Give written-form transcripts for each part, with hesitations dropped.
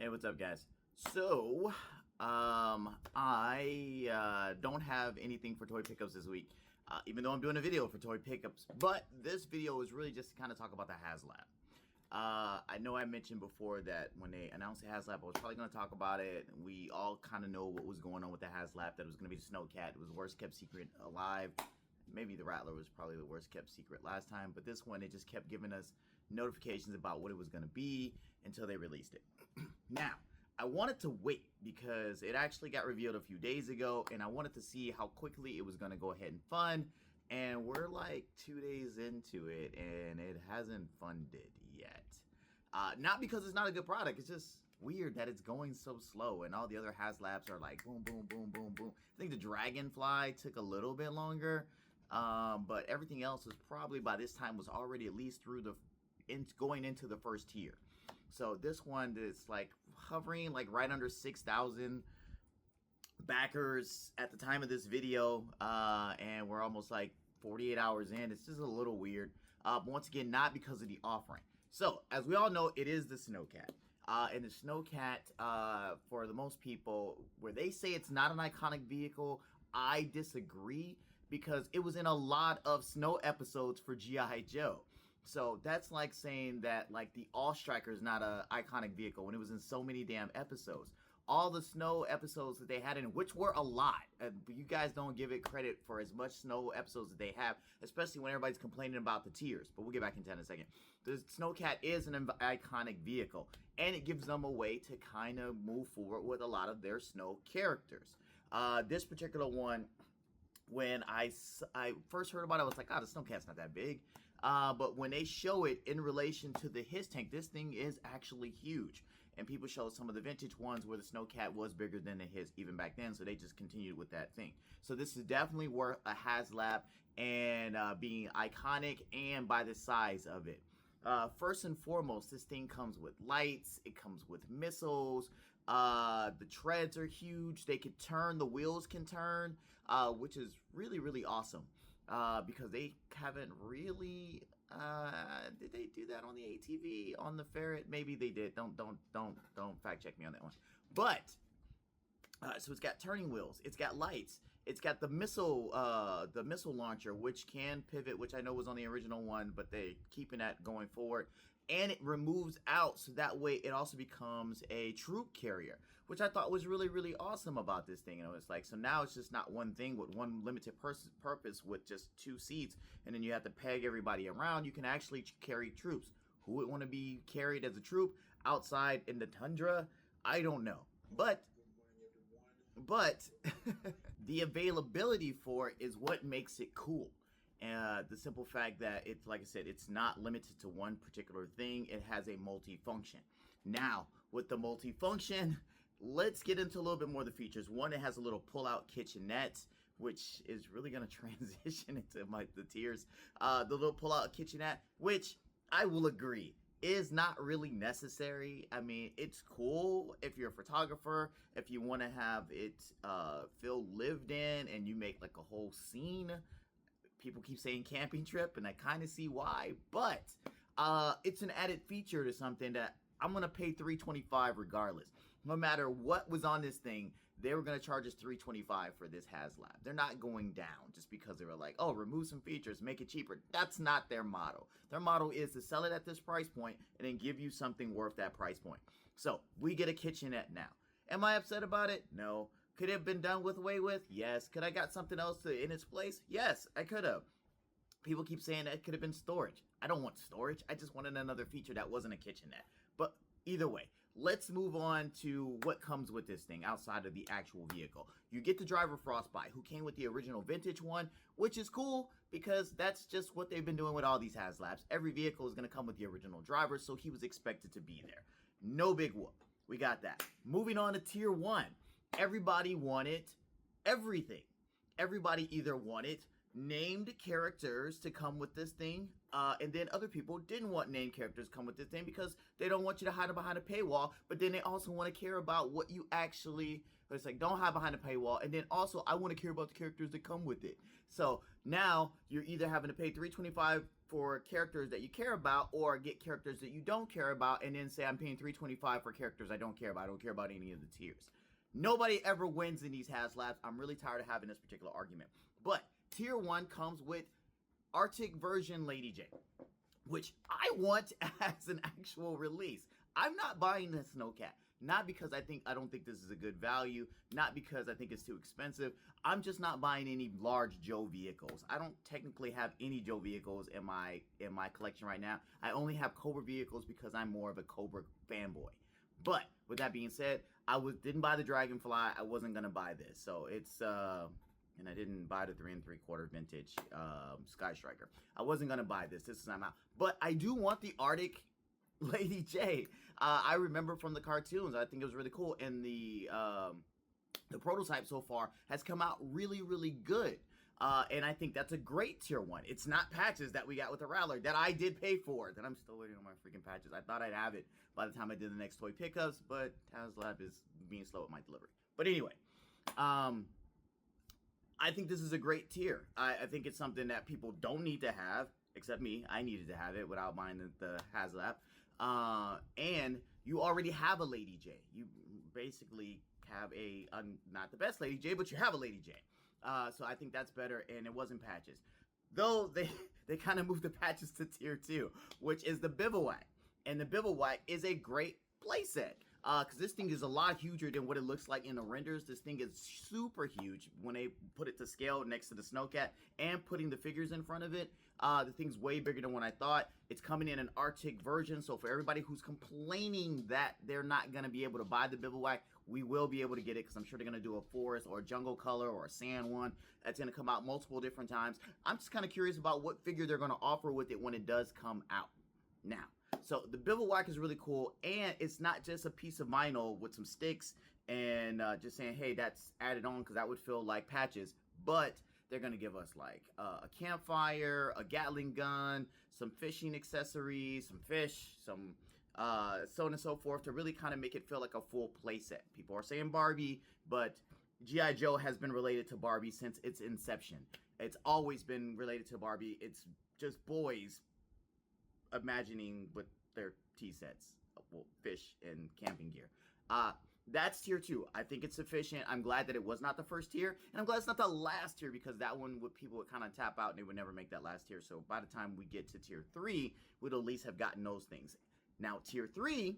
Hey, what's up, guys? So, I don't have anything for toy pickups this week, even though I'm doing a video for toy pickups. But this video is really just to kind of talk about the Haslab. I know I mentioned before that when they announced the Haslab, I was probably going to talk about it. We all kind of know what was going on with the Haslab, that it was going to be the SnowCat. It was the worst kept secret alive. Maybe the Rattler was probably the worst kept secret last time, but this one, it just kept giving us notifications about what it was going to be until they released it. Now, I wanted to wait because it actually got revealed a few days ago, and I wanted to see how quickly it was going to go ahead and fund. And we're like 2 days into it, and it hasn't funded yet. Not because it's not a good product, it's just weird that it's going so slow, and all the other Haslabs are like boom, boom, boom, boom, boom. I think the Dragonfly took a little bit longer, but everything else was probably by this time was already at least through the going into the first tier. So this one is like hovering like right under 6,000 backers at the time of this video, and we're almost like 48 hours in. It's just a little weird, but once again, not because of the offering. So as we all know, it is the SnowCat. And the SnowCat, for the most people, where they say it's not an iconic vehicle, I disagree, because it was in a lot of snow episodes for G.I. Joe. So that's like saying that like the All Striker is not an iconic vehicle when it was in so many damn episodes. All the snow episodes that they had in, which were a lot. You guys don't give it credit for as much snow episodes that they have, especially when everybody's complaining about the tiers. But we'll get back into that in a second. The SnowCat is an iconic vehicle, and it gives them a way to kind of move forward with a lot of their snow characters. This particular one, when I first heard about it, I was like, the SnowCat's not that big. But when they show it in relation to the His Tank, this thing is actually huge. And people show some of the vintage ones where the SnowCat was bigger than the His even back then, so they just continued with that thing. So this is definitely worth a Haslab and being iconic and by the size of it. First and foremost, this thing comes with lights, it comes with missiles, the treads are huge, they can turn, the wheels can turn, which is really, really awesome. Because they haven't really, did they do that on the ATV, on the Ferret? Maybe they did. Don't fact check me on that one. But so it's got turning wheels, it's got lights, it's got the missile launcher, which can pivot, which I know was on the original one, but they keeping that going forward. And it removes out, so that way it also becomes a troop carrier, which I thought was really, really awesome about this thing. It's like, so now it's just not one thing with one limited purpose with just 2 seats, and then you have to peg everybody around. You can actually carry troops. Who would want to be carried as a troop outside in the tundra? I don't know. But the availability for it is what makes it cool. The simple fact that it's, like I said, it's not limited to one particular thing. It has a multi-function. Now, with the multi-function, let's get into a little bit more of the features. One, it has a little pull-out kitchenette, which is really going to transition into the tiers. The little pull-out kitchenette, which I will agree is not really necessary. I mean, it's cool if you're a photographer, if you want to have it feel lived in and you make like a whole scene. People keep saying camping trip, and I kind of see why, but it's an added feature to something that I'm going to pay $325 regardless. No matter what was on this thing, they were going to charge us $325 for this Haslab. They're not going down just because they were like, oh, remove some features, make it cheaper. That's not their motto. Their motto is to sell it at this price point and then give you something worth that price point. So we get a kitchenette now. Am I upset about it? No. Could it have been done away with? Yes. Could I got something else in its place? Yes, I could have. People keep saying that it could have been storage. I don't want storage. I just wanted another feature that wasn't a kitchenette. But either way, let's move on to what comes with this thing outside of the actual vehicle. You get the driver Frostbite, who came with the original vintage one, which is cool because that's just what they've been doing with all these Haslabs. Every vehicle is going to come with the original driver, so he was expected to be there. No big whoop. We got that. Moving on to tier 1. Everybody wanted everything. Everybody either wanted named characters to come with this thing, and then other people didn't want named characters to come with this thing because they don't want you to hide behind a paywall, but then they also want to care about what you actually, it's like, don't hide behind a paywall, and then also I want to care about the characters that come with it. So now you're either having to pay $325 for characters that you care about, or get characters that you don't care about, and then say I'm paying $325 for characters I don't care about. I don't care about any of the tiers. Nobody ever wins in these Haslabs. I'm really tired of having this particular argument. But tier 1 comes with Arctic version Lady J, which I want as an actual release. I'm not buying this SnowCat. Not because I don't think this is a good value, not because I think it's too expensive. I'm just not buying any large Joe vehicles. I don't technically have any Joe vehicles in my collection right now. I only have Cobra vehicles because I'm more of a Cobra fanboy. But with that being said, didn't buy the Dragonfly. I wasn't gonna buy this, so it's and I didn't buy the 3 3/4 vintage Sky Striker. I wasn't gonna buy this. This is not out. But I do want the Arctic Lady J. I remember from the cartoons. I think it was really cool, and the prototype so far has come out really, really good. And I think that's a great tier 1. It's not patches that we got with the Rattler that I did pay for, that I'm still waiting on my freaking patches. I thought I'd have it by the time I did the next toy pickups, but Haslab is being slow at my delivery. But anyway, I think this is a great tier. I think it's something that people don't need to have, except me. I needed to have it without buying the Haslab. And you already have a Lady J. You basically have not the best Lady J, but you have a Lady J. So I think that's better, and it wasn't patches. Though they kind of moved the patches to tier 2, which is the Bivouac. And the Bivouac is a great playset. Because this thing is a lot huger than what it looks like in the renders. This thing is super huge when they put it to scale next to the SnowCat and putting the figures in front of it. The thing's way bigger than what I thought. It's coming in an Arctic version, so for everybody who's complaining that they're not going to be able to buy the Bivouac, we will be able to get it, because I'm sure they're going to do a forest or a jungle color or a sand one that's going to come out multiple different times. I'm just kind of curious about what figure they're going to offer with it when it does come out. Now, so the Bivouac is really cool, and it's not just a piece of vinyl with some sticks and just saying, hey, that's added on, because that would feel like patches, but they're going to give us like a campfire, a Gatling gun, some fishing accessories, some fish, some so on and so forth, to really kind of make it feel like a full playset. People are saying Barbie, but G.I. Joe has been related to Barbie since its inception. It's always been related to Barbie. It's just boys imagining with their tea sets, well, fish and camping gear. That's tier 2. I think it's sufficient. I'm glad that it was not the first tier, and I'm glad it's not the last tier, because that one people would kind of tap out and they would never make that last tier. So by the time we get to tier 3, we'd at least have gotten those things. Now tier 3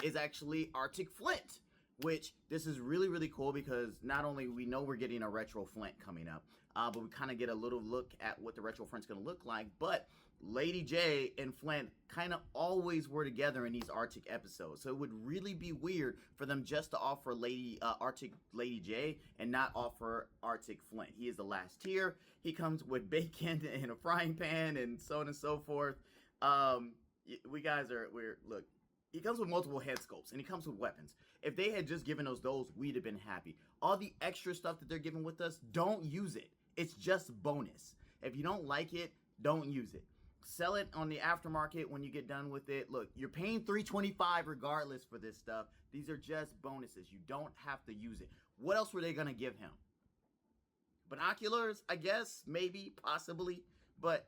is actually Arctic Flint, which this is really, really cool, because not only we know we're getting a retro Flint coming up, but we kind of get a little look at what the retro Flint's going to look like. But Lady J and Flint kind of always were together in these Arctic episodes, so it would really be weird for them just to offer Arctic Lady J and not offer Arctic Flint. He is the last tier. He comes with bacon and a frying pan and so on and so forth. Look, he comes with multiple head sculpts, and he comes with weapons. If they had just given us those, we'd have been happy. All the extra stuff that they're giving with us, don't use it. It's just bonus. If you don't like it, don't use it. Sell it on the aftermarket when you get done with it. Look, you're paying $325 regardless for this stuff. These are just bonuses. You don't have to use it. What else were they going to give him? Binoculars, I guess, maybe, possibly, but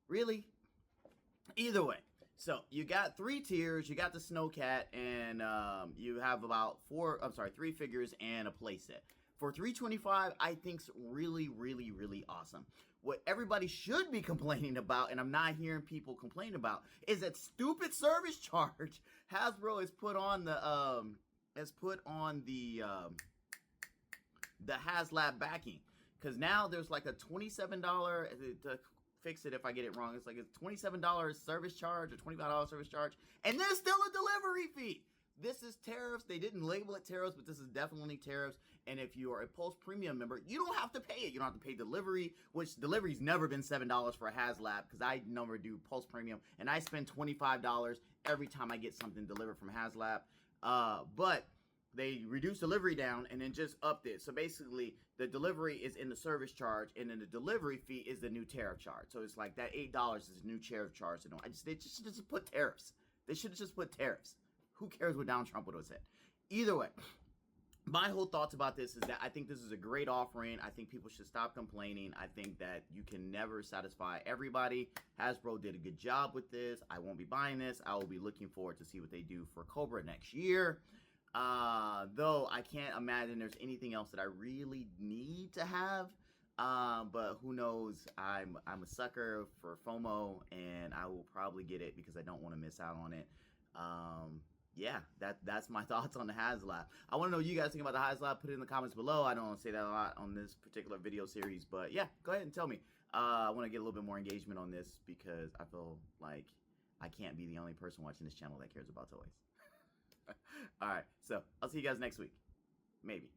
really? Either way. So you got 3 tiers. You got the SnowCat, and you have about 3 figures and a playset. For $325, I think's really, really, really awesome. What everybody should be complaining about, and I'm not hearing people complain about, is that stupid service charge Hasbro has put on the Haslab backing. Because now there's like a $27 to fix it if I get it wrong. It's like a $27 service charge or $25 service charge, and there's still a delivery fee. This is tariffs. They didn't label it tariffs, but this is definitely tariffs. And if you are a Pulse Premium member, you don't have to pay it. You don't have to pay delivery, which delivery's never been $7 for a Haslab, because I never do Pulse Premium, and I spend $25 every time I get something delivered from Haslab. But they reduced delivery down and then just upped it. So basically, the delivery is in the service charge, and then the delivery fee is the new tariff charge. So it's like that $8 is a new tariff charge. So they just put tariffs. They should have just put tariffs. Who cares what Donald Trump would have said? Either way, my whole thoughts about this is that I think this is a great offering. I think people should stop complaining. I think that you can never satisfy everybody. Hasbro did a good job with this. I won't be buying this. I will be looking forward to see what they do for Cobra next year. Though I can't imagine there's anything else that I really need to have. But who knows? I'm a sucker for FOMO, and I will probably get it because I don't want to miss out on it. Yeah, that's my thoughts on the Haslab. I want to know what you guys think about the Haslab. Put it in the comments below. I don't want to say that a lot on this particular video series, but yeah, go ahead and tell me. I want to get a little bit more engagement on this because I feel like I can't be the only person watching this channel that cares about toys. All right, so I'll see you guys next week. Maybe.